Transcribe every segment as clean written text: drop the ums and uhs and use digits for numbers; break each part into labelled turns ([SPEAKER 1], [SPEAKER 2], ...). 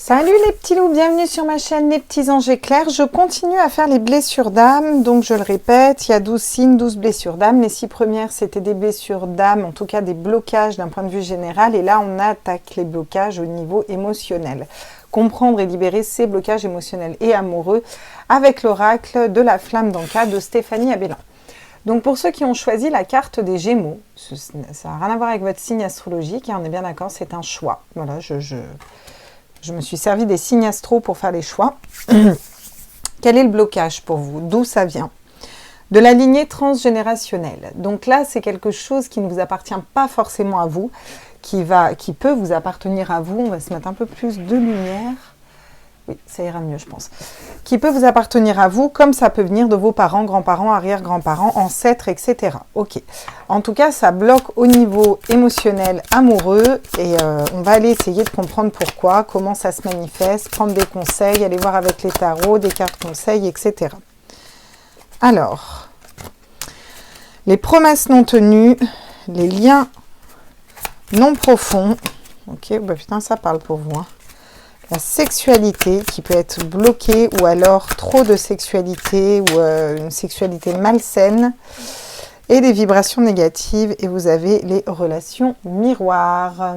[SPEAKER 1] Salut les petits loups, bienvenue sur ma chaîne Les Petits Anges Éclairs. Je continue à faire les blessures d'âme, donc je le répète, il y a 12 signes, 12 blessures d'âme. Les 6 premières, c'était des blessures d'âme, en tout cas des blocages d'un point de vue général. Et là, on attaque les blocages au niveau émotionnel. Comprendre et libérer ces blocages émotionnels et amoureux avec l'oracle de la flamme d'Anka de Stéphanie Abelin. Donc pour ceux qui ont choisi la carte des Gémeaux, ça n'a rien à voir avec votre signe astrologique, on est bien d'accord, c'est un choix. Voilà, je me suis servi des signes astro pour faire les choix. Quel est le blocage pour vous? D'où ça vient? De la lignée transgénérationnelle. Donc là, c'est quelque chose qui ne vous appartient pas forcément à vous, qui peut vous appartenir à vous. On va se mettre un peu plus de lumière. Oui, ça ira mieux, je pense. Qui peut vous appartenir à vous, comme ça peut venir de vos parents, grands-parents, arrière-grands-parents, ancêtres, etc. Ok. En tout cas, ça bloque au niveau émotionnel, amoureux, et on va aller essayer de comprendre pourquoi, comment ça se manifeste, prendre des conseils, aller voir avec les tarots, des cartes conseils, etc. Alors, les promesses non tenues, les liens non profonds. Ok, bah putain, ça parle pour vous, hein. La sexualité qui peut être bloquée ou alors trop de sexualité ou une sexualité malsaine et des vibrations négatives. Et vous avez les relations miroirs.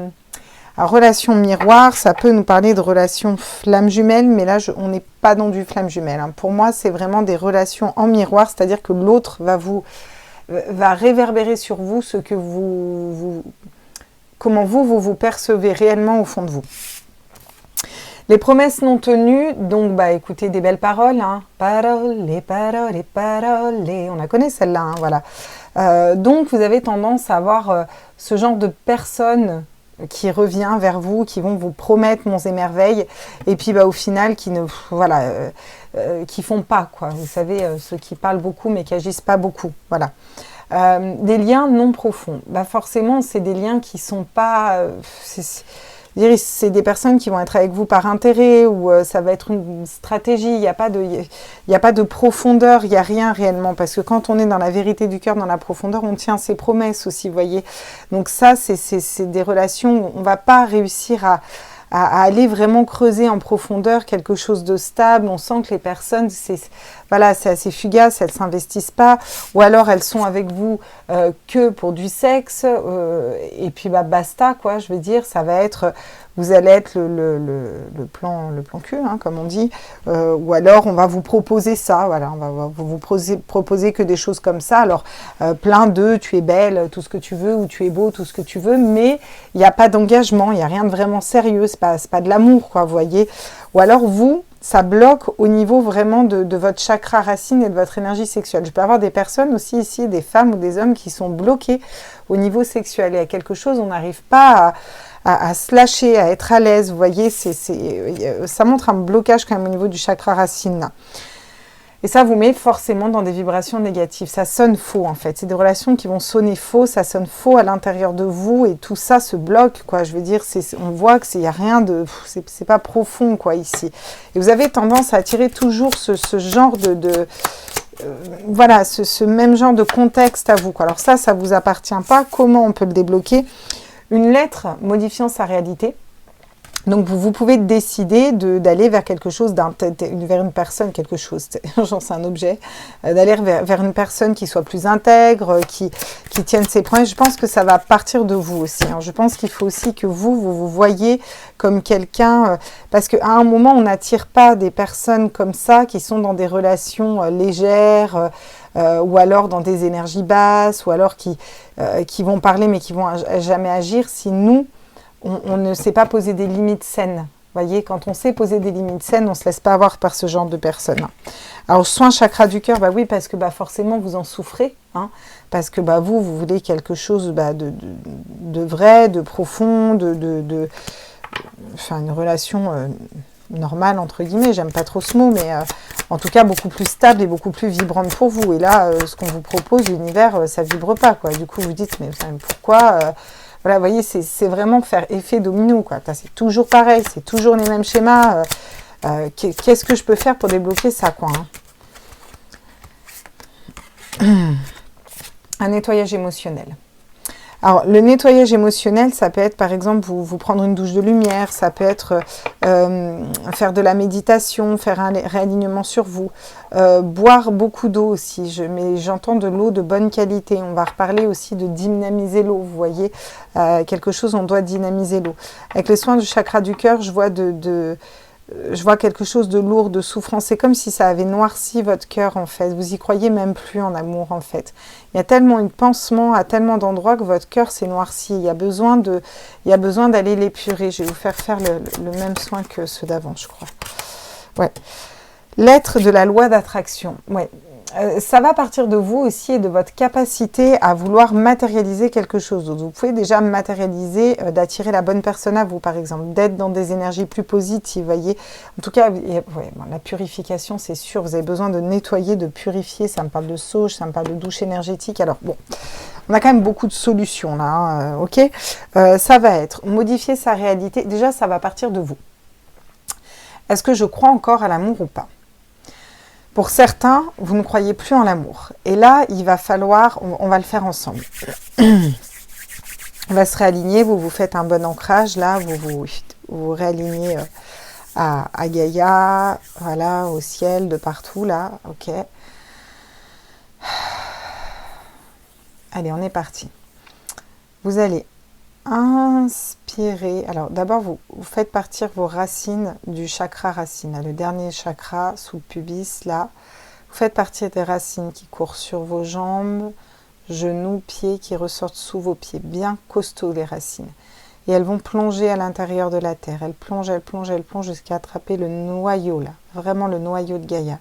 [SPEAKER 1] Alors, relations miroirs, ça peut nous parler de relations flammes jumelles, mais là, on n'est pas dans du flamme jumelle, hein. Pour moi, c'est vraiment des relations en miroir, c'est-à-dire que l'autre va réverbérer sur vous ce que comment vous percevez réellement au fond de vous. Les promesses non tenues, donc bah écoutez, des belles paroles, hein. Paroles, on la connaît celle-là, hein, voilà. Donc vous avez tendance à avoir ce genre de personnes qui revient vers vous, qui vont vous promettre monts et merveilles, et puis bah au final qui ne, voilà, qui font pas, quoi. Vous savez, ceux qui parlent beaucoup mais qui agissent pas beaucoup, voilà. Des liens non profonds, bah forcément c'est des liens qui sont pas, c'est des personnes qui vont être avec vous par intérêt ou ça va être une stratégie, il n'y a pas de profondeur, il n'y a rien réellement, parce que quand on est dans la vérité du cœur, dans la profondeur, on tient ses promesses aussi, vous voyez. Donc ça, c'est des relations où on ne va pas réussir à aller vraiment creuser en profondeur quelque chose de stable. On sent que les personnes, voilà, c'est assez fugace, elles ne s'investissent pas, ou alors elles sont avec vous que pour du sexe, et puis bah, basta, quoi, je veux dire, ça va être, vous allez être le plan cul, hein, comme on dit, ou alors on va vous proposer ça, voilà, on va vous proposer que des choses comme ça, alors plein de, tu es belle, tout ce que tu veux, ou tu es beau, tout ce que tu veux, mais il n'y a pas d'engagement, il n'y a rien de vraiment sérieux, c'est pas de l'amour, quoi, vous voyez, ou alors vous, ça bloque au niveau vraiment de votre chakra racine et de votre énergie sexuelle. Je peux avoir des personnes aussi ici, des femmes ou des hommes qui sont bloqués au niveau sexuel. Il y a quelque chose, on n'arrive pas à se lâcher, à être à l'aise. Vous voyez, ça montre un blocage quand même au niveau du chakra racine, là. Et ça vous met forcément dans des vibrations négatives. Ça sonne faux, en fait. C'est des relations qui vont sonner faux, ça sonne faux à l'intérieur de vous et tout ça se bloque, quoi. Je veux dire, on voit que il y a rien de... C'est pas profond, quoi, ici. Et vous avez tendance à attirer toujours ce genre voilà, ce même genre de contexte à vous, quoi. Alors ça vous appartient pas. Comment on peut le débloquer? Une lettre modifiant sa réalité. Donc, vous pouvez décider d'aller vers quelque chose, vers une personne, quelque chose, j'en sais un objet, d'aller vers une personne qui soit plus intègre, qui tienne ses promesses. Je pense que ça va partir de vous aussi, hein. Je pense qu'il faut aussi que vous voyez comme quelqu'un, parce qu'à un moment, on n'attire pas des personnes comme ça, qui sont dans des relations légères, ou alors dans des énergies basses, ou alors qui vont parler mais qui vont jamais agir, si nous... On ne sait pas poser des limites saines. Vous voyez, quand on sait poser des limites saines, on ne se laisse pas avoir par ce genre de personnes. Alors, soin chakra du cœur, bah oui, parce que bah, forcément, vous en souffrez. Hein, parce que bah, vous voulez quelque chose bah, de vrai, de profond, enfin, une relation normale, entre guillemets. J'aime pas trop ce mot, mais en tout cas, beaucoup plus stable et beaucoup plus vibrante pour vous. Et là, ce qu'on vous propose, l'univers, ça vibre pas, quoi. Du coup, vous dites, mais pourquoi voilà, vous voyez, c'est vraiment faire effet domino, quoi. C'est toujours pareil, c'est toujours les mêmes schémas. Qu'est-ce que je peux faire pour débloquer ça, quoi, hein? Un nettoyage émotionnel. Alors, le nettoyage émotionnel, ça peut être, par exemple, vous prendre une douche de lumière, ça peut être faire de la méditation, faire un réalignement sur vous, boire beaucoup d'eau aussi, mais j'entends de l'eau de bonne qualité. On va reparler aussi de dynamiser l'eau, vous voyez, quelque chose, on doit dynamiser l'eau. Avec les soins du chakra du cœur, je vois je vois quelque chose de lourd, de souffrance. C'est comme si ça avait noirci votre cœur, en fait. Vous y croyez même plus en amour, en fait. Il y a tellement eu de pansements à tellement d'endroits que votre cœur s'est noirci. Il y a besoin d'aller l'épurer. Je vais vous faire le même soin que ceux d'avant, je crois. Ouais. L'être de la loi d'attraction. Ouais. Ça va partir de vous aussi et de votre capacité à vouloir matérialiser quelque chose. Donc, vous pouvez déjà matérialiser, d'attirer la bonne personne à vous, par exemple, d'être dans des énergies plus positives, voyez. En tout cas, ouais, bon, la purification, c'est sûr, vous avez besoin de nettoyer, de purifier. Ça me parle de sauge, ça me parle de douche énergétique. Alors, bon, on a quand même beaucoup de solutions là, hein, ok. Ça va être modifier sa réalité. Déjà, ça va partir de vous. Est-ce que je crois encore à l'amour ou pas ? Pour certains, vous ne croyez plus en l'amour. Et là, il va falloir, on va le faire ensemble. On va se réaligner, vous faites un bon ancrage, là, vous réalignez à Gaïa, voilà, au ciel, de partout, là, ok. Allez, on est parti. Vous allez inspirer. Alors, d'abord, vous faites partir vos racines du chakra racine, le dernier chakra sous le pubis, là. Vous faites partir des racines qui courent sur vos jambes, genoux, pieds, qui ressortent sous vos pieds. Bien costauds, les racines. Et elles vont plonger à l'intérieur de la terre. Elles plongent jusqu'à attraper le noyau, là. Vraiment le noyau de Gaïa.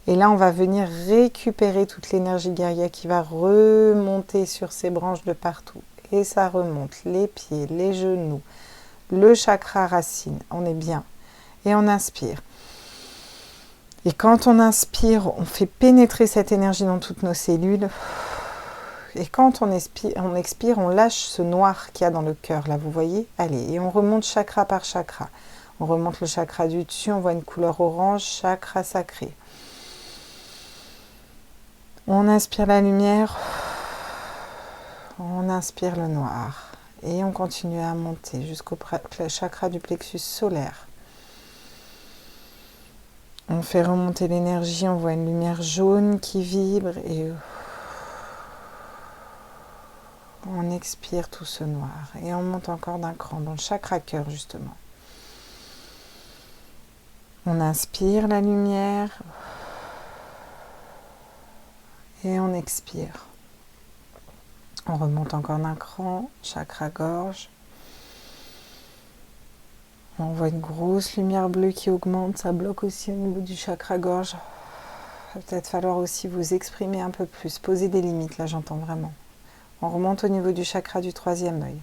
[SPEAKER 1] Et là, on va venir récupérer toute l'énergie Gaïa qui va remonter sur ces branches de partout. Et ça remonte, les pieds, les genoux, le chakra racine. On est bien. Et on inspire. Et quand on inspire, on fait pénétrer cette énergie dans toutes nos cellules. Et quand on expire, on lâche ce noir qu'il y a dans le cœur, là, vous voyez ? Allez, et on remonte chakra par chakra. On remonte le chakra du dessus, on voit une couleur orange, chakra sacré. On inspire la lumière, on inspire le noir. Et on continue à monter jusqu'au chakra du plexus solaire. On fait remonter l'énergie, on voit une lumière jaune qui vibre et on expire tout ce noir. Et on monte encore d'un cran dans le chakra cœur, justement. On inspire la lumière et on expire. On remonte encore d'un cran, chakra gorge. On voit une grosse lumière bleue qui augmente, ça bloque aussi au niveau du chakra gorge. Il va peut-être falloir aussi vous exprimer un peu plus, poser des limites, là j'entends vraiment. On remonte au niveau du chakra du troisième œil.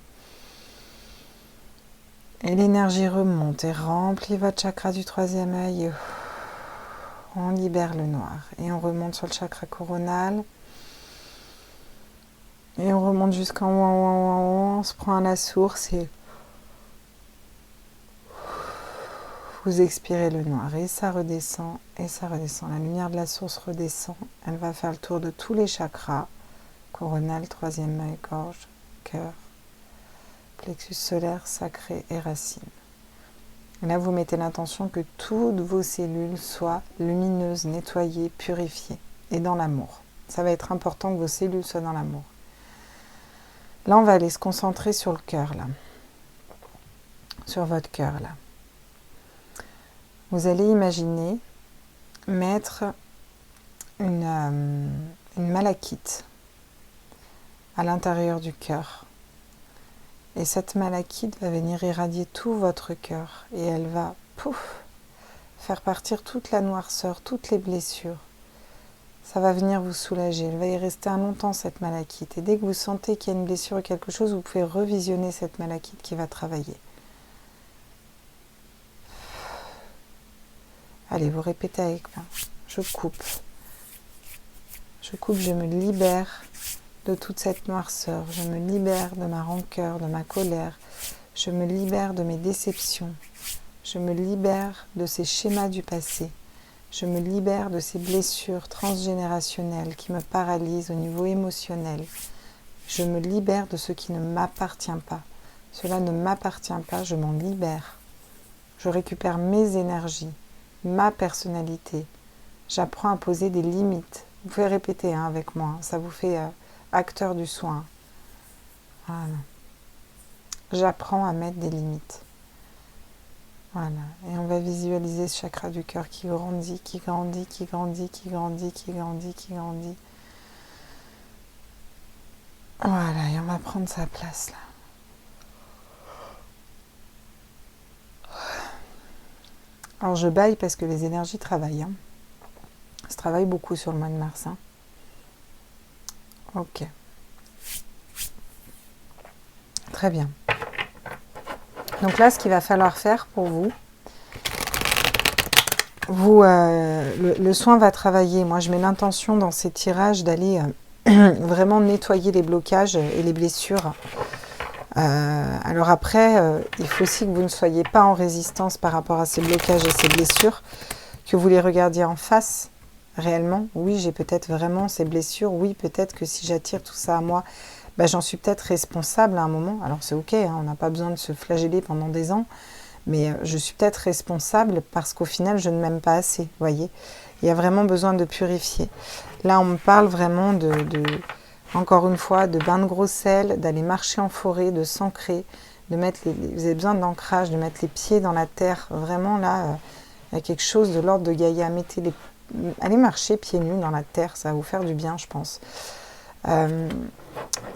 [SPEAKER 1] Et l'énergie remonte et remplit votre chakra du troisième œil. On libère le noir et on remonte sur le chakra coronal. Et on remonte jusqu'en haut, on se prend à la source et vous expirez le noir et ça redescend et ça redescend. La lumière de la source redescend, elle va faire le tour de tous les chakras, coronal, troisième œil, gorge, cœur, plexus solaire, sacré et racine. Et là, vous mettez l'intention que toutes vos cellules soient lumineuses, nettoyées, purifiées et dans l'amour. Ça va être important que vos cellules soient dans l'amour. Là, on va aller se concentrer sur le cœur, là. Sur votre cœur, là. Vous allez imaginer mettre une malachite à l'intérieur du cœur. Et cette malachite va venir irradier tout votre cœur. Et elle va, pouf, faire partir toute la noirceur, toutes les blessures. Ça va venir vous soulager. Elle va y rester un longtemps, cette malachite. Et dès que vous sentez qu'il y a une blessure ou quelque chose, vous pouvez revisionner cette malachite qui va travailler. Allez, vous répétez avec moi. Je coupe. Je coupe, je me libère de toute cette noirceur. Je me libère de ma rancœur, de ma colère. Je me libère de mes déceptions. Je me libère de ces schémas du passé. Je me libère de ces blessures transgénérationnelles qui me paralysent au niveau émotionnel. Je me libère de ce qui ne m'appartient pas. Cela ne m'appartient pas, je m'en libère. Je récupère mes énergies, ma personnalité. J'apprends à poser des limites. Vous pouvez répéter avec moi, ça vous fait acteur du soin. Voilà. J'apprends à mettre des limites. Voilà. Et on va visualiser ce chakra du cœur qui grandit, qui grandit, qui grandit, qui grandit, qui grandit, qui grandit. Voilà, et on va prendre sa place là. Alors je baille parce que les énergies travaillent. Hein. Ça travaille beaucoup sur le mois de mars. Hein. Ok. Très bien. Donc là, ce qu'il va falloir faire pour vous, le soin va travailler. Moi, je mets l'intention dans ces tirages d'aller vraiment nettoyer les blocages et les blessures. Alors après, il faut aussi que vous ne soyez pas en résistance par rapport à ces blocages et ces blessures, que vous les regardiez en face réellement. Oui, j'ai peut-être vraiment ces blessures. Oui, peut-être que si j'attire tout ça à moi, bah, j'en suis peut-être responsable à un moment. Alors c'est ok, hein, on n'a pas besoin de se flageller pendant des ans, mais je suis peut-être responsable parce qu'au final, je ne m'aime pas assez, vous voyez. Il y a vraiment besoin de purifier. Là, on me parle vraiment encore une fois, de bain de gros sel, d'aller marcher en forêt, de s'ancrer, de mettre vous avez besoin d'ancrage, de mettre les pieds dans la terre. Vraiment, là, il y a quelque chose de l'ordre de Gaïa. Allez marcher pieds nus dans la terre, ça va vous faire du bien, je pense.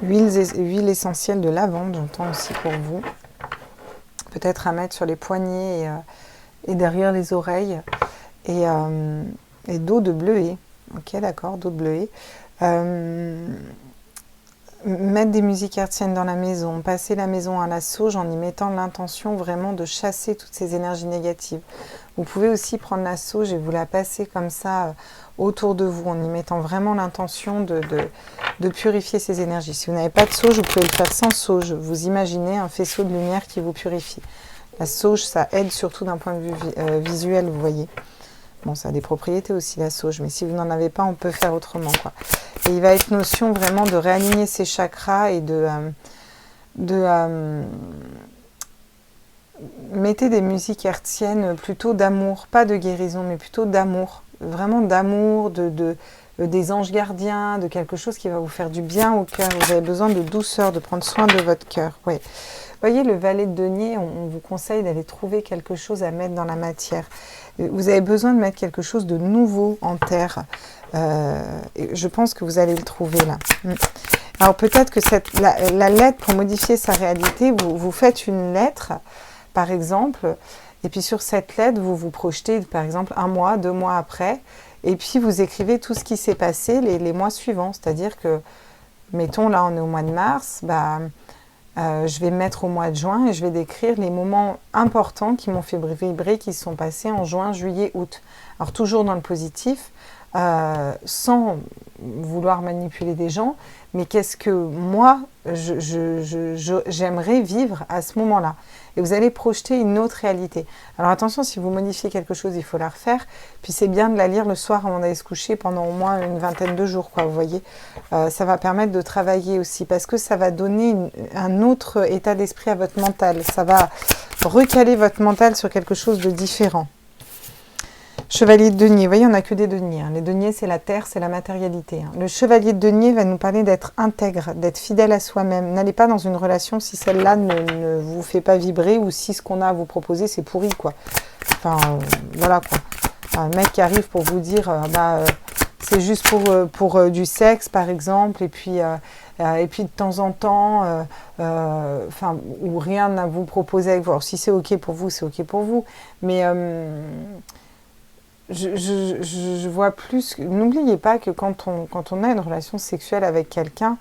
[SPEAKER 1] Huile essentielle de lavande, j'entends aussi pour vous. Peut-être à mettre sur les poignets et derrière les oreilles. Et d'eau de bleuet. Ok, d'accord, d'eau de bleuet. Mettre des musiques hertziennes dans la maison, passer la maison à la sauge en y mettant l'intention vraiment de chasser toutes ces énergies négatives. Vous pouvez aussi prendre la sauge et vous la passer comme ça autour de vous en y mettant vraiment l'intention de purifier ces énergies. Si vous n'avez pas de sauge, vous pouvez le faire sans sauge. Vous imaginez un faisceau de lumière qui vous purifie. La sauge, ça aide surtout d'un point de vue visuel, vous voyez. Bon, ça a des propriétés aussi, la sauge, mais si vous n'en avez pas, on peut faire autrement, quoi. Et il va être notion vraiment de réaligner ces chakras et mettez des musiques hertziennes plutôt d'amour, pas de guérison, mais plutôt d'amour. Vraiment d'amour, des anges gardiens, de quelque chose qui va vous faire du bien au cœur. Vous avez besoin de douceur, de prendre soin de votre cœur. Oui. Vous voyez, le valet de denier, on vous conseille d'aller trouver quelque chose à mettre dans la matière. Vous avez besoin de mettre quelque chose de nouveau en terre. Et je pense que vous allez le trouver là. Alors peut-être que la lettre, pour modifier sa réalité, vous faites une lettre, par exemple, et puis sur cette lettre, vous vous projetez, par exemple, 1 mois, 2 mois après, et puis vous écrivez tout ce qui s'est passé les mois suivants. C'est-à-dire que, mettons, là on est au mois de mars, je vais me mettre au mois de juin et je vais décrire les moments importants qui m'ont fait vibrer, qui sont passés en juin, juillet, août. Alors toujours dans le positif, sans vouloir manipuler des gens, mais qu'est-ce que moi, j'aimerais vivre à ce moment-là. Et vous allez projeter une autre réalité. Alors attention, si vous modifiez quelque chose, il faut la refaire. Puis c'est bien de la lire le soir avant d'aller se coucher pendant au moins une vingtaine de jours, quoi, vous voyez. Ça va permettre de travailler aussi, parce que ça va donner un autre état d'esprit à votre mental. Ça va recaler votre mental sur quelque chose de différent. Chevalier de denier, vous voyez, on n'a que des deniers. Hein. Les deniers, c'est la terre, c'est la matérialité. Hein. Le chevalier de denier va nous parler d'être intègre, d'être fidèle à soi-même. N'allez pas dans une relation si celle-là ne vous fait pas vibrer ou si ce qu'on a à vous proposer, c'est pourri, quoi. Enfin, voilà, quoi. Un mec qui arrive pour vous dire, c'est juste pour du sexe, par exemple, et puis de temps en temps, ou rien à vous proposer avec vous. Alors, si c'est OK pour vous, c'est OK pour vous. Mais... Je vois plus... N'oubliez pas que quand on a une relation sexuelle avec quelqu'un,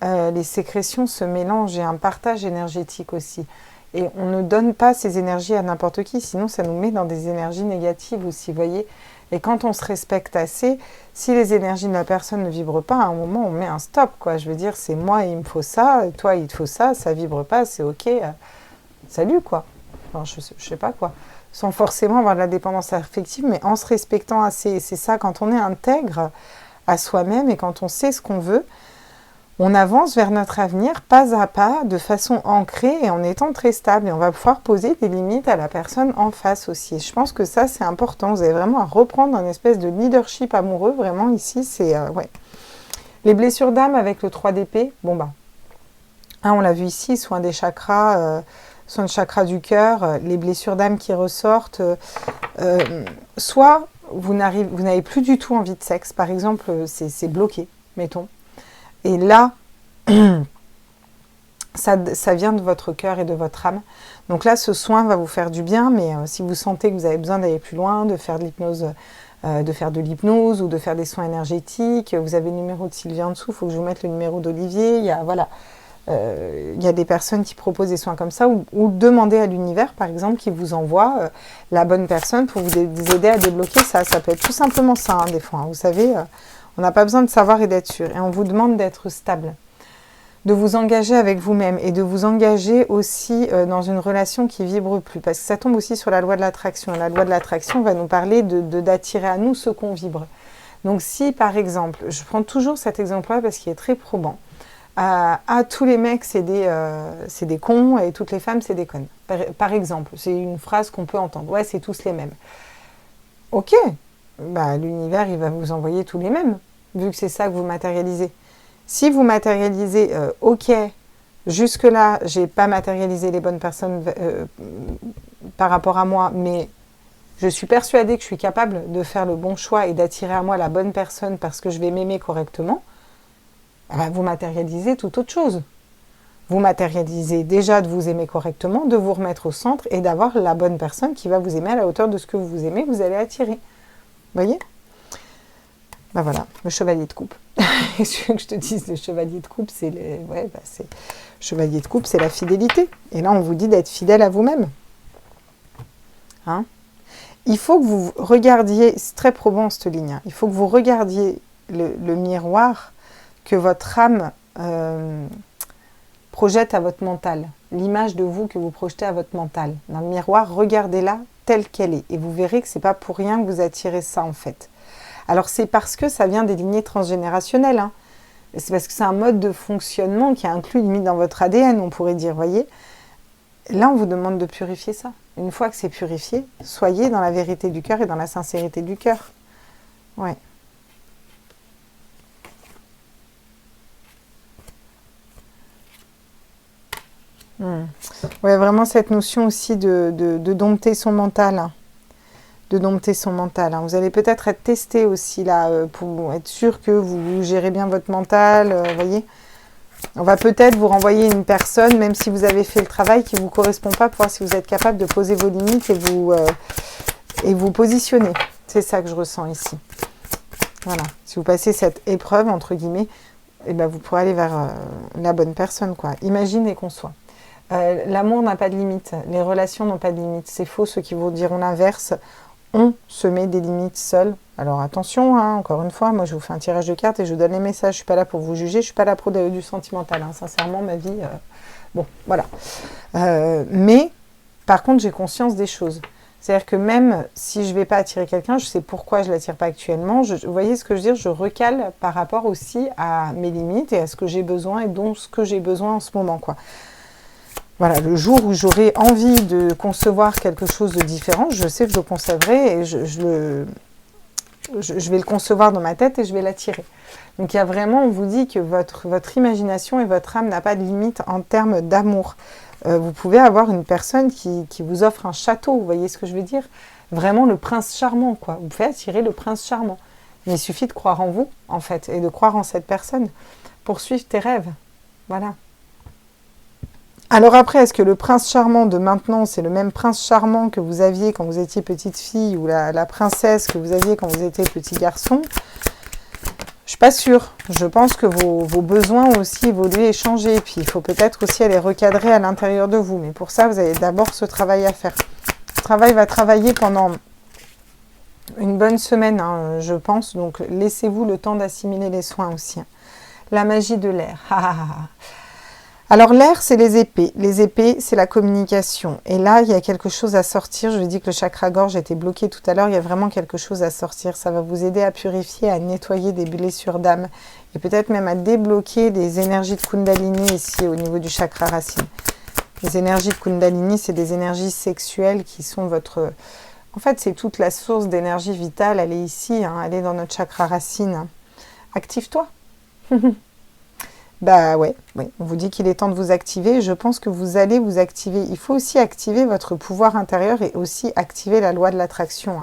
[SPEAKER 1] les sécrétions se mélangent et un partage énergétique aussi. Et on ne donne pas ces énergies à n'importe qui, sinon ça nous met dans des énergies négatives aussi, vous voyez. Et quand on se respecte assez, si les énergies de la personne ne vibrent pas, à un moment on met un stop, quoi. Je veux dire, c'est moi il me faut ça, toi il te faut ça, ça vibre pas, c'est OK, salut, quoi. Enfin, je sais pas, quoi. Sans forcément avoir de la dépendance affective, mais en se respectant assez. C'est ça, quand on est intègre à soi-même et quand on sait ce qu'on veut, On avance vers notre avenir pas à pas, de façon ancrée et en étant très stable. Et on va pouvoir poser des limites à la personne en face aussi. Je pense que ça, c'est important. Vous avez vraiment à reprendre un espèce de leadership amoureux. Vraiment, ici, c'est... ouais. Les blessures d'âme avec le 3 d'épée, bon bah... Hein, on l'a vu ici, soit des chakras... soit le chakra du cœur, les blessures d'âme qui ressortent, soit vous n'avez plus du tout envie de sexe, par exemple, c'est bloqué, mettons. Et là, ça vient de votre cœur et de votre âme. Donc là, ce soin va vous faire du bien, mais si vous sentez que vous avez besoin d'aller plus loin, de faire de l'hypnose, ou de faire des soins énergétiques, vous avez le numéro de Sylvie en dessous, il faut que je vous mette le numéro d'Olivier, voilà. Il y a des personnes qui proposent des soins comme ça ou demander à l'univers, par exemple, qui vous envoie la bonne personne pour vous aider à débloquer ça. Ça peut être tout simplement ça, hein, des fois. Hein. Vous savez, on n'a pas besoin de savoir et d'être sûr. Et on vous demande d'être stable, de vous engager avec vous-même et de vous engager aussi dans une relation qui vibre plus. Parce que ça tombe aussi sur la loi de l'attraction. La loi de l'attraction va nous parler d'attirer à nous ce qu'on vibre. Donc si, par exemple, je prends toujours cet exemple-là parce qu'il est très probant, tous les mecs c'est des cons et toutes les femmes c'est des connes. Par exemple, c'est une phrase qu'on peut entendre. Ouais, c'est tous les mêmes. Ok, bah, l'univers il va vous envoyer tous les mêmes, vu que c'est ça que vous matérialisez. Si vous matérialisez, ok, jusque-là, j'ai pas matérialisé les bonnes personnes par rapport à moi, mais je suis persuadée que je suis capable de faire le bon choix et d'attirer à moi la bonne personne parce que je vais m'aimer correctement, vous matérialisez tout autre chose. Vous matérialisez déjà de vous aimer correctement, de vous remettre au centre et d'avoir la bonne personne qui va vous aimer à la hauteur de ce que vous aimez, vous allez attirer. Vous voyez ? Ben voilà, le chevalier de coupe. Je veux que je te dise, le chevalier de coupe, chevalier de coupe, c'est la fidélité. Et là, on vous dit d'être fidèle à vous-même. Hein ? Il faut que vous regardiez, c'est très probant cette ligne, hein, il faut que vous regardiez le miroir que votre âme projette à votre mental, l'image de vous que vous projetez à votre mental. Dans le miroir, regardez-la telle qu'elle est. Et vous verrez que ce n'est pas pour rien que vous attirez ça, en fait. Alors, c'est parce que ça vient des lignées transgénérationnelles. Hein. C'est parce que c'est un mode de fonctionnement qui est inclus limite dans votre ADN, on pourrait dire, voyez. Là, on vous demande de purifier ça. Une fois que c'est purifié, soyez dans la vérité du cœur et dans la sincérité du cœur. Ouais. Ouais, vraiment cette notion aussi de dompter son mental. Hein. De dompter son mental. Hein. Vous allez peut-être être testé aussi là pour être sûr que vous gérez bien votre mental. Voyez, on va peut-être vous renvoyer une personne, même si vous avez fait le travail qui ne vous correspond pas, pour voir si vous êtes capable de poser vos limites et vous positionner. C'est ça que je ressens ici. Voilà. Si vous passez cette épreuve, entre guillemets, eh ben vous pourrez aller vers la bonne personne, quoi. Imaginez qu'on soit. L'amour n'a pas de limite, les relations n'ont pas de limite. C'est faux ceux qui vous diront l'inverse. On se met des limites seul. Alors attention, hein, encore une fois, moi je vous fais un tirage de cartes et je donne les messages. Je ne suis pas là pour vous juger, je ne suis pas là pour du sentimental. Hein. Sincèrement, ma vie, bon, voilà. Mais par contre, j'ai conscience des choses. C'est-à-dire que même si je ne vais pas attirer quelqu'un, je sais pourquoi je ne l'attire pas actuellement. Vous voyez ce que je veux dire ? Je recale par rapport aussi à mes limites et à ce que j'ai besoin et dont ce que j'ai besoin en ce moment, quoi. Voilà, le jour où j'aurai envie de concevoir quelque chose de différent, je sais que je le conserverai et je vais le concevoir dans ma tête et je vais l'attirer. Donc il y a vraiment, on vous dit que votre imagination et votre âme n'a pas de limite en termes d'amour. Vous pouvez avoir une personne qui vous offre un château, vous voyez ce que je veux dire ? Vraiment le prince charmant, quoi. Vous pouvez attirer le prince charmant. Mais il suffit de croire en vous, en fait, et de croire en cette personne pour suivre tes rêves. Voilà. Alors après, est-ce que le prince charmant de maintenant, c'est le même prince charmant que vous aviez quand vous étiez petite fille ou la princesse que vous aviez quand vous étiez petit garçon ? Je suis pas sûre. Je pense que vos besoins ont aussi évolué et changé. Puis il faut peut-être aussi aller recadrer à l'intérieur de vous. Mais pour ça, vous avez d'abord ce travail à faire. Ce travail va travailler pendant une bonne semaine, hein, je pense. Donc laissez-vous le temps d'assimiler les soins aussi. Hein. La magie de l'air. Alors l'air, c'est les épées. Les épées, c'est la communication. Et là, il y a quelque chose à sortir. Je vous ai dit que le chakra-gorge était bloqué tout à l'heure. Il y a vraiment quelque chose à sortir. Ça va vous aider à purifier, à nettoyer des blessures d'âme et peut-être même à débloquer des énergies de Kundalini ici au niveau du chakra racine. Les énergies de Kundalini, c'est des énergies sexuelles qui sont votre... En fait, c'est toute la source d'énergie vitale, elle est ici, hein, elle est dans notre chakra racine. Active-toi. Bah ouais, on vous dit qu'il est temps de vous activer. Je pense que vous allez vous activer. Il faut aussi activer votre pouvoir intérieur et aussi activer la loi de l'attraction.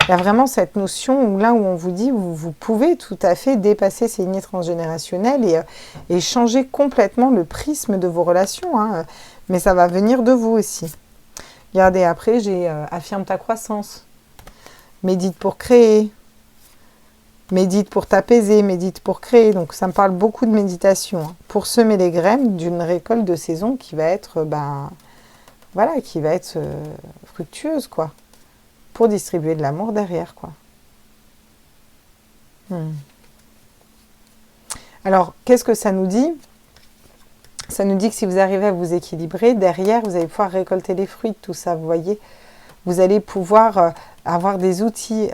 [SPEAKER 1] Il y a vraiment cette notion où là où on vous dit vous pouvez tout à fait dépasser ces lignées transgénérationnelles et changer complètement le prisme de vos relations. Hein. Mais ça va venir de vous aussi. Regardez, après j'ai affirme ta croissance. Médite pour créer. Médite pour t'apaiser, médite pour créer. Donc ça me parle beaucoup de méditation. Hein, pour semer les graines d'une récolte de saison qui va être, voilà, qui va être fructueuse, quoi. Pour distribuer de l'amour derrière, quoi. Alors, qu'est-ce que ça nous dit? Ça nous dit que si vous arrivez à vous équilibrer, derrière, vous allez pouvoir récolter les fruits de tout ça, vous voyez. Vous allez pouvoir avoir des outils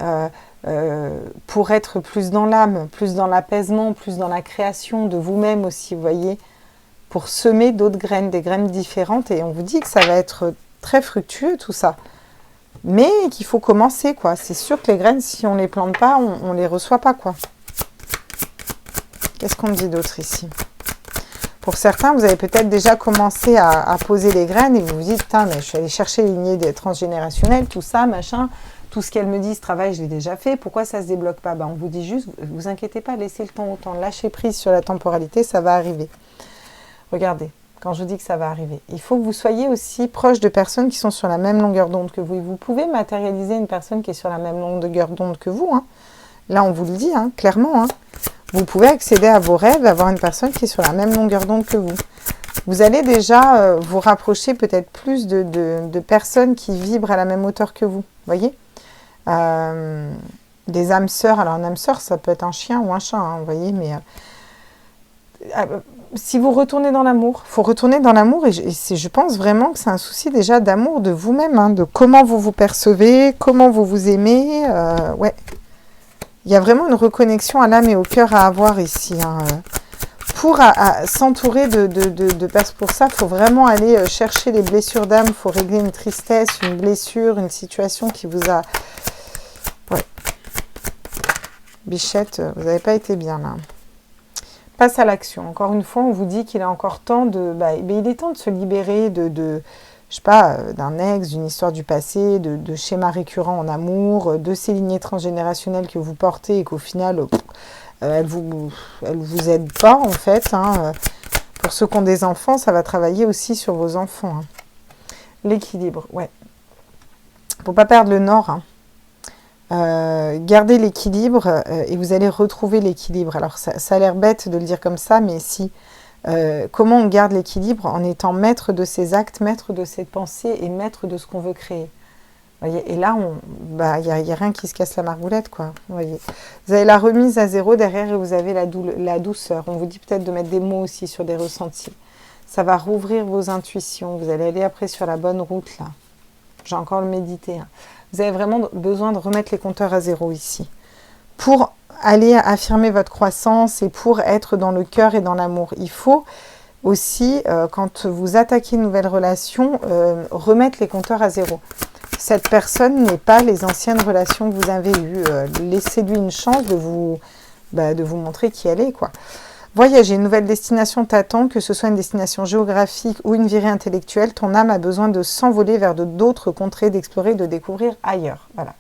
[SPEAKER 1] pour être plus dans l'âme, plus dans l'apaisement, plus dans la création de vous-même aussi, vous voyez, pour semer d'autres graines, des graines différentes. Et on vous dit que ça va être très fructueux, tout ça. Mais qu'il faut commencer, quoi. C'est sûr que les graines, si on ne les plante pas, on ne les reçoit pas, quoi. Qu'est-ce qu'on me dit d'autre ici? Pour certains, vous avez peut-être déjà commencé à poser les graines et vous vous dites, putain, mais je suis allée chercher les lignées des transgénérationnelles, tout ça, machin, tout ce qu'elle me dit, ce travail, je l'ai déjà fait, pourquoi ça ne se débloque pas? On vous dit juste, vous inquiétez pas, laissez le temps au temps, lâchez prise sur la temporalité, ça va arriver. Regardez, quand je vous dis que ça va arriver, il faut que vous soyez aussi proche de personnes qui sont sur la même longueur d'onde que vous. Et vous pouvez matérialiser une personne qui est sur la même longueur d'onde que vous. Hein. Là, on vous le dit, hein, clairement. Hein. Vous pouvez accéder à vos rêves, avoir une personne qui est sur la même longueur d'onde que vous. Vous allez déjà vous rapprocher peut-être plus de personnes qui vibrent à la même hauteur que vous. Voyez des âmes sœurs. Alors, un âme sœur, ça peut être un chien ou un chat, hein, vous voyez, mais... si vous retournez dans l'amour, il faut retourner dans l'amour et je pense vraiment que c'est un souci déjà d'amour de vous-même, hein, de comment vous vous percevez, comment vous vous aimez, ouais. Il y a vraiment une reconnexion à l'âme et au cœur à avoir ici. Hein. Pour s'entourer de personnes, pour ça, il faut vraiment aller chercher les blessures d'âme, il faut régler une tristesse, une blessure, une situation qui vous a... Ouais. Bichette, vous n'avez pas été bien là. Passe à l'action. Encore une fois, on vous dit qu'il est encore temps de... il est temps de se libérer je sais pas, d'un ex, d'une histoire du passé, de schémas récurrents en amour, de ces lignées transgénérationnelles que vous portez et qu'au final, elles vous aident pas, en fait. Hein. Pour ceux qui ont des enfants, ça va travailler aussi sur vos enfants. Hein. L'équilibre, ouais. Faut pas perdre le nord, hein. Gardez l'équilibre et vous allez retrouver l'équilibre. Alors ça a l'air bête de le dire comme ça, mais si. Comment on garde l'équilibre en étant maître de ses actes, maître de ses pensées et maître de ce qu'on veut créer. Voyez, et là, y a rien qui se casse la margoulette, quoi. Voyez. Vous avez la remise à zéro derrière et vous avez la douceur. On vous dit peut-être de mettre des mots aussi sur des ressentis. Ça va rouvrir vos intuitions. Vous allez aller après sur la bonne route, là. J'ai encore le médité. Hein. Vous avez vraiment besoin de remettre les compteurs à zéro ici. Pour aller affirmer votre croissance et pour être dans le cœur et dans l'amour. Il faut aussi, quand vous attaquez une nouvelle relation, remettre les compteurs à zéro. Cette personne n'est pas les anciennes relations que vous avez eues. Laissez-lui une chance de vous montrer qui elle est, quoi. Voyager, une nouvelle destination t'attend, que ce soit une destination géographique ou une virée intellectuelle, ton âme a besoin de s'envoler vers d'autres contrées, d'explorer, de découvrir ailleurs. Voilà.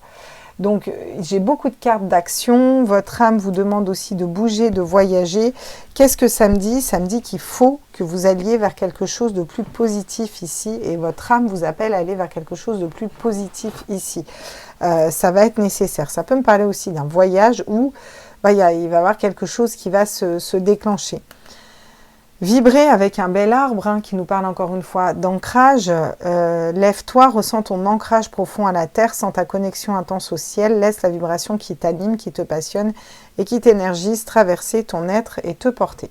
[SPEAKER 1] Donc, j'ai beaucoup de cartes d'action. Votre âme vous demande aussi de bouger, de voyager. Qu'est-ce que ça me dit? Ça me dit qu'il faut que vous alliez vers quelque chose de plus positif ici. Et votre âme vous appelle à aller vers quelque chose de plus positif ici. Ça va être nécessaire. Ça peut me parler aussi d'un voyage où il va y avoir quelque chose qui va se déclencher. Vibrer avec un bel arbre, hein, qui nous parle encore une fois d'ancrage. Lève-toi, ressens ton ancrage profond à la terre, sens ta connexion intense au ciel, laisse la vibration qui t'anime, qui te passionne et qui t'énergise traverser ton être et te porter.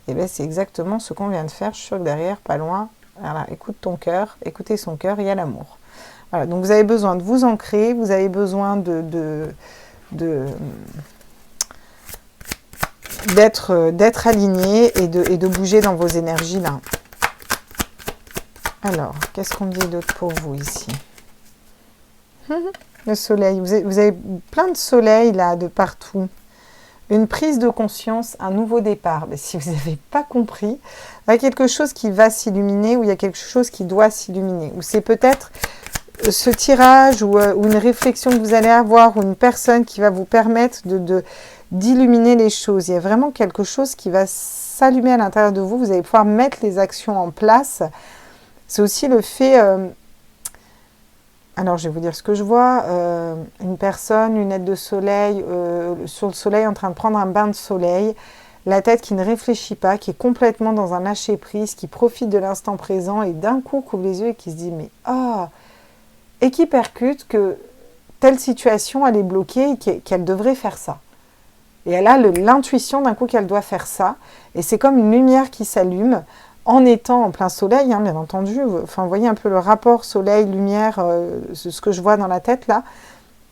[SPEAKER 1] Et bien c'est exactement ce qu'on vient de faire. Je suis sûre que derrière, pas loin, voilà, écoute ton cœur, écoutez son cœur, il y a l'amour. Voilà, donc vous avez besoin de vous ancrer, vous avez besoin d'être aligné et de bouger dans vos énergies là. Alors, qu'est-ce qu'on dit d'autre pour vous ici? Le soleil, vous avez plein de soleil là, de partout. Une prise de conscience, un nouveau départ. Mais si vous n'avez pas compris, il y a quelque chose qui va s'illuminer ou il y a quelque chose qui doit s'illuminer. Ou c'est peut-être ce tirage ou une réflexion que vous allez avoir ou une personne qui va vous permettre d'illuminer les choses. Il y a vraiment quelque chose qui va s'allumer à l'intérieur de vous. Vous allez pouvoir mettre les actions en place. C'est aussi le fait... alors, je vais vous dire ce que je vois. Une personne, lunette de soleil, sur le soleil, en train de prendre un bain de soleil. La tête qui ne réfléchit pas, qui est complètement dans un lâcher-prise, qui profite de l'instant présent et d'un coup couvre les yeux et qui se dit « mais ah !» et qui percute que telle situation, elle est bloquée et qu'elle devrait faire ça. Et elle a l'intuition d'un coup qu'elle doit faire ça. Et c'est comme une lumière qui s'allume en étant en plein soleil, hein, bien entendu. Enfin, vous voyez un peu le rapport soleil-lumière, ce que je vois dans la tête là.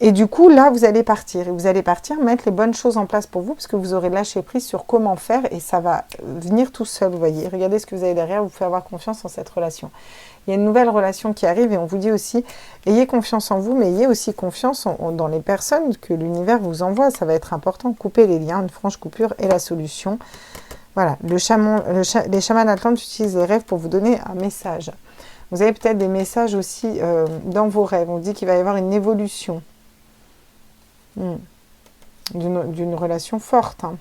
[SPEAKER 1] Et du coup, là, vous allez partir. Et vous allez partir, mettre les bonnes choses en place pour vous, parce que vous aurez lâché prise sur comment faire et ça va venir tout seul, vous voyez. Regardez ce que vous avez derrière, vous pouvez avoir confiance en cette relation. Il y a une nouvelle relation qui arrive et on vous dit aussi, ayez confiance en vous, mais ayez aussi confiance dans les personnes que l'univers vous envoie. Ça va être important. Coupez les liens, une franche coupure est la solution. Voilà, les chamans d'Atlante utilisent les rêves pour vous donner un message. Vous avez peut-être des messages aussi dans vos rêves. On dit qu'il va y avoir une évolution d'une relation forte. Hein.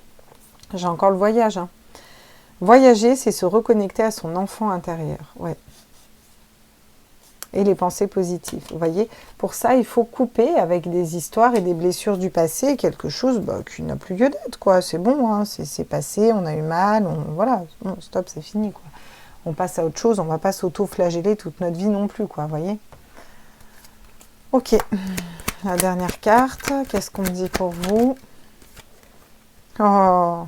[SPEAKER 1] J'ai encore le voyage. Hein. Voyager, c'est se reconnecter à son enfant intérieur. Ouais. Et les pensées positives. Vous voyez, pour ça, il faut couper avec des histoires et des blessures du passé, quelque chose qui n'a plus lieu d'être, quoi. C'est bon, hein, c'est passé, on a eu mal, voilà, bon, stop, c'est fini, quoi. On passe à autre chose, on ne va pas s'auto-flageller toute notre vie non plus, quoi, vous voyez. Ok, la dernière carte, qu'est-ce qu'on me dit pour vous? Oh,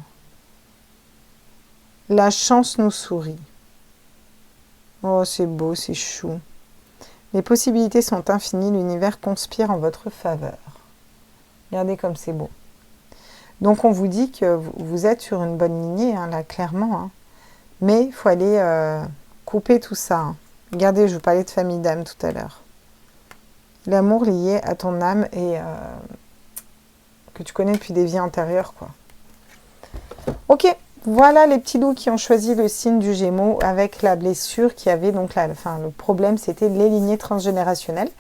[SPEAKER 1] la chance nous sourit. Oh, c'est beau, c'est chou. Les possibilités sont infinies, l'univers conspire en votre faveur. Regardez comme c'est beau. Donc on vous dit que vous êtes sur une bonne lignée, hein, là, clairement. Hein. Mais il faut aller couper tout ça. Hein. Regardez, je vous parlais de famille d'âme tout à l'heure. L'amour lié à ton âme et que tu connais depuis des vies antérieures, quoi. Ok, voilà les petits loups qui ont choisi le signe du Gémeaux avec la blessure qui avait donc le problème, c'était les lignées transgénérationnelles.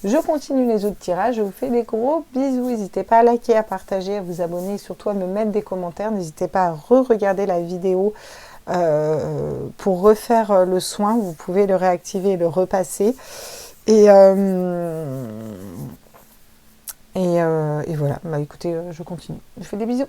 [SPEAKER 1] Je continue les autres tirages, je vous fais des gros bisous. N'hésitez pas à liker, à partager, à vous abonner et surtout à me mettre des commentaires. N'hésitez pas à re-regarder la vidéo pour refaire le soin. Vous pouvez le réactiver et le repasser. Et voilà, écoutez, je continue. Je vous fais des bisous.